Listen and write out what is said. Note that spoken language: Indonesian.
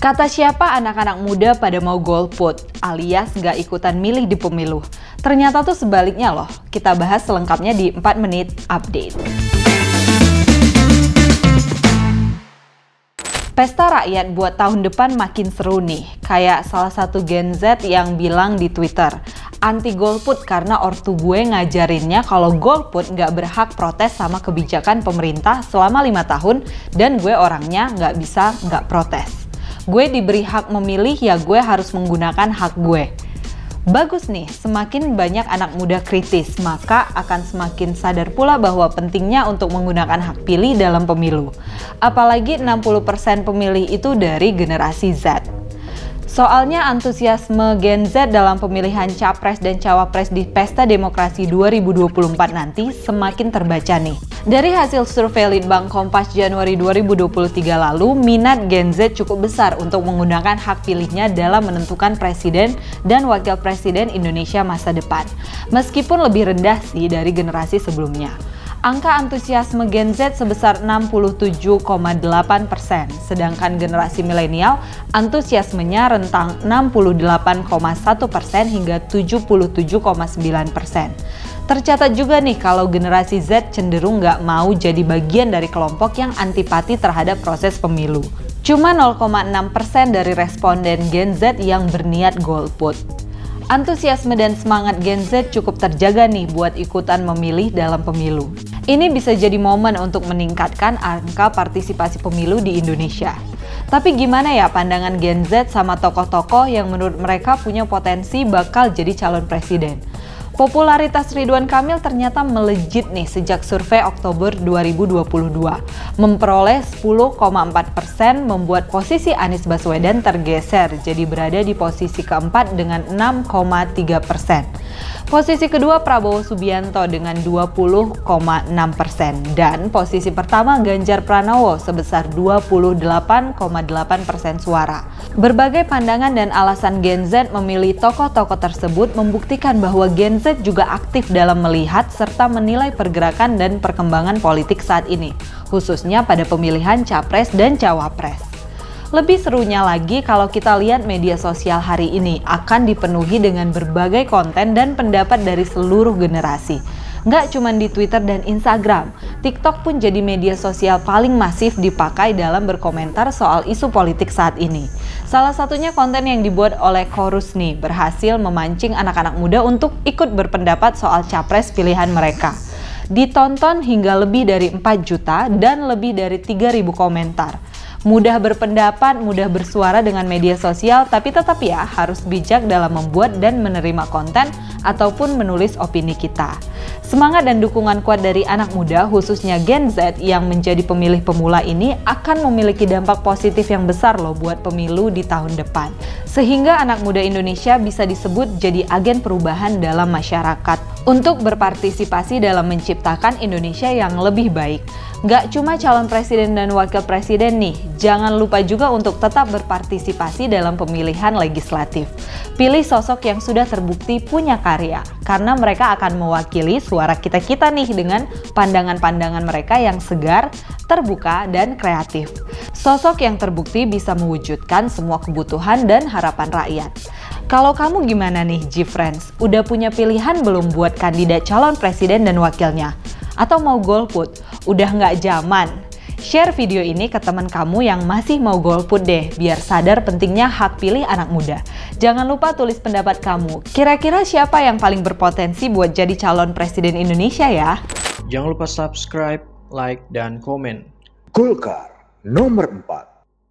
Kata siapa anak-anak muda pada mau golput, alias nggak ikutan milih di pemilu? Ternyata tuh sebaliknya loh. Kita bahas selengkapnya di 4 menit update. Pesta rakyat buat tahun depan makin seru nih. Kayak salah satu Gen Z yang bilang di Twitter, anti golput karena ortu gue ngajarinnya kalau golput nggak berhak protes sama kebijakan pemerintah selama 5 tahun dan gue orangnya nggak bisa nggak protes. Gue diberi hak memilih ya gue harus menggunakan hak gue. Bagus nih, semakin banyak anak muda kritis, maka akan semakin sadar pula bahwa pentingnya untuk menggunakan hak pilih dalam pemilu. Apalagi 60% pemilih itu dari generasi Z. Soalnya antusiasme Gen Z dalam pemilihan Capres dan Cawapres di Pesta Demokrasi 2024 nanti semakin terbaca nih. Dari hasil survei Litbang Kompas Januari 2023 lalu, minat Gen Z cukup besar untuk menggunakan hak pilihnya dalam menentukan presiden dan wakil presiden Indonesia masa depan. Meskipun lebih rendah sih dari generasi sebelumnya. Angka antusiasme Gen Z sebesar 67,8%, sedangkan generasi milenial antusiasmenya rentang 68,1% hingga 77,9%. Tercatat juga nih kalau generasi Z cenderung nggak mau jadi bagian dari kelompok yang antipati terhadap proses pemilu. Cuma 0,6% dari responden Gen Z yang berniat golput. Antusiasme dan semangat Gen Z cukup terjaga nih buat ikutan memilih dalam pemilu. Ini bisa jadi momen untuk meningkatkan angka partisipasi pemilu di Indonesia. Tapi gimana ya pandangan Gen Z sama tokoh-tokoh yang menurut mereka punya potensi bakal jadi calon presiden? Popularitas Ridwan Kamil ternyata melejit nih sejak survei Oktober 2022. Memperoleh 10,4%, membuat posisi Anies Baswedan tergeser jadi berada di posisi keempat dengan 6,3%. Posisi kedua Prabowo Subianto dengan 20,6% dan posisi pertama Ganjar Pranowo sebesar 28,8% suara. Berbagai pandangan dan alasan Gen Z memilih tokoh-tokoh tersebut membuktikan bahwa Gen Z juga aktif dalam melihat serta menilai pergerakan dan perkembangan politik saat ini, khususnya pada pemilihan Capres dan Cawapres. Lebih serunya lagi kalau kita lihat media sosial hari ini akan dipenuhi dengan berbagai konten dan pendapat dari seluruh generasi. Nggak cuma di Twitter dan Instagram, TikTok pun jadi media sosial paling masif dipakai dalam berkomentar soal isu politik saat ini. Salah satunya konten yang dibuat oleh Chorus nih berhasil memancing anak-anak muda untuk ikut berpendapat soal capres pilihan mereka. Ditonton hingga lebih dari 4 juta dan lebih dari 3.000 komentar. Mudah berpendapat, mudah bersuara dengan media sosial, tapi tetap ya harus bijak dalam membuat dan menerima konten ataupun menulis opini kita. Semangat dan dukungan kuat dari anak muda, khususnya Gen Z yang menjadi pemilih pemula ini akan memiliki dampak positif yang besar loh buat pemilu di tahun depan. Sehingga anak muda Indonesia bisa disebut jadi agen perubahan dalam masyarakat untuk berpartisipasi dalam menciptakan Indonesia yang lebih baik. Nggak cuma calon presiden dan wakil presiden nih, jangan lupa juga untuk tetap berpartisipasi dalam pemilihan legislatif. Pilih sosok yang sudah terbukti punya karya, karena mereka akan mewakili suara kita-kita nih dengan pandangan-pandangan mereka yang segar, terbuka, dan kreatif. Sosok yang terbukti bisa mewujudkan semua kebutuhan dan harapan rakyat. Kalau kamu gimana nih G-Friends? Udah punya pilihan belum buat kandidat calon presiden dan wakilnya? Atau mau golput? Udah nggak zaman? Share video ini ke teman kamu yang masih mau golput deh, biar sadar pentingnya hak pilih anak muda. Jangan lupa tulis pendapat kamu. Kira-kira siapa yang paling berpotensi buat jadi calon presiden Indonesia ya? Jangan lupa subscribe, like, dan komen. Golkar nomor 4.